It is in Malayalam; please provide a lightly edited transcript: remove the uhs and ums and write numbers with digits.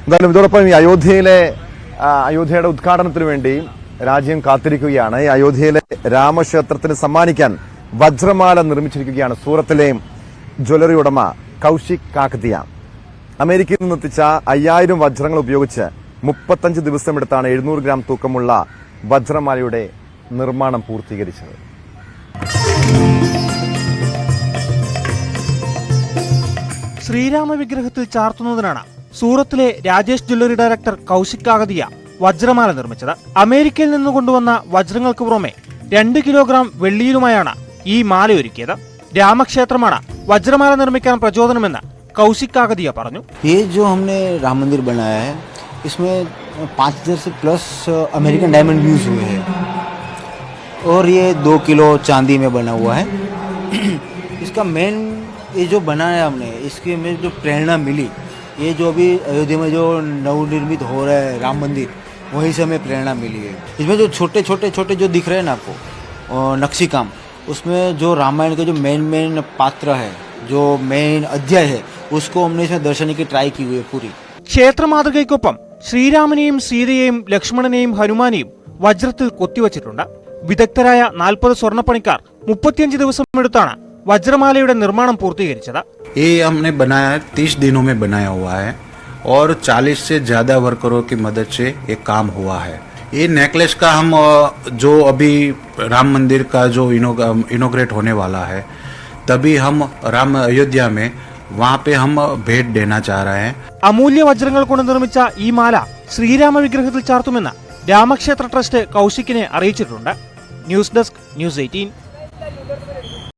എന്തായാലും ഇതോടൊപ്പം ഈ അയോധ്യയുടെ ഉദ്ഘാടനത്തിന് വേണ്ടി രാജ്യം കാത്തിരിക്കുകയാണ്. ഈ അയോധ്യയിലെ രാമക്ഷേത്രത്തിന് സമ്മാനിക്കാൻ വജ്രമാല നിർമ്മിച്ചിരിക്കുകയാണ് സൂറത്തിലെ ജ്വല്ലറി ഉടമ കൗശിക് കാക്കതിയ. അമേരിക്കയിൽ നിന്നെത്തിച്ച 5000 വജ്രങ്ങൾ ഉപയോഗിച്ച് 35 ദിവസമെടുത്താണ് 700 ഗ്രാം തൂക്കമുള്ള വജ്രമാലയുടെ നിർമ്മാണം പൂർത്തീകരിച്ചത്. ശ്രീരാമ വിഗ്രഹത്തിൽ ചാർത്തുന്നതിനാണ് സൂറത്തിലെ രാജേഷ് ജ്വല്ലറി ഡയറക്ടർ കൗശിക് കാകതിയ വജ്രമാല നിർമ്മിച്ചത്. അമേരിക്കയിൽ നിന്ന് കൊണ്ടുവന്ന വജ്രങ്ങൾക്ക് പുറമെ 2 കിലോഗ്രാം വെള്ളിയിലുമായാണ് ഈ മാല ഒരുക്കിയത്. രാമക്ഷേത്രമാണ് വജ്രമാല നിർമ്മിക്കാൻ പ്രചോദനമെന്ന് കൗശിക് കാകതിയ പറഞ്ഞു. ये जो हमने राम मंदिर बनाया है इसमें 5000 से प्लस अमेरिकन डायमंड यूज हुए हैं और ये 2 किलो चांदी में बना हुआ है. इसका मेन ये जो बनाया है हमने, इसके में जो प्रेरणा मिली, ये जो अभी अयोध्या में जो नवनिर्मित हो रहा है राम मंदिर, वहीं से हमें प्रेरणा मिली है. इसमें जो छोटे छोटे जो दिख रहे हैं ना आपको नक्शी काम, उसमें जो रामायण के जो मेन पात्र है, जो मेन अध्याय है, उसको हमने इसमें दर्शाने की ट्राई की हुई है पूरी. ക്ഷേത്ര മാതൃകയ്ക്കൊപ്പം ശ്രീരാമനെയും സീതയെയും ലക്ഷ്മണനെയും ഹനുമാനെയും വജ്രത്തിൽ കൊത്തിവച്ചിട്ടുണ്ട്. വിദഗ്ധരായ 40 സ്വർണ്ണപ്പണിക്കാർ 35 ദിവസമെടുത്താണ് വജ്രമാലയുടെ നിർമ്മാണം പൂർത്തീകരിച്ചത്. ये हमने बनाया 30 दिनों में बनाया हुआ है और 40 से ज़्यादा वर्करों की मदद से ये काम हुआ है. ये नेकलेस का हम जो अभी राम मंदिर का जो इनोग्रेट होने वाला है, तभी हम राम अयोध्या में वहाँ पे हम भेंट देना चाह रहे हैं. അമൂല്യ വജ്രങ്ങൾ കൊണ്ട് നിർമ്മിച്ച ഈ മാല ശ്രീരാമ വിഗ്രഹത്തിൽ ചാർത്തുമെന്ന് രാമക്ഷേത്ര ട്രസ്റ്റ് കൗശിക്കിനെ അറിയിച്ചിട്ടുണ്ട്. News desk, news 18.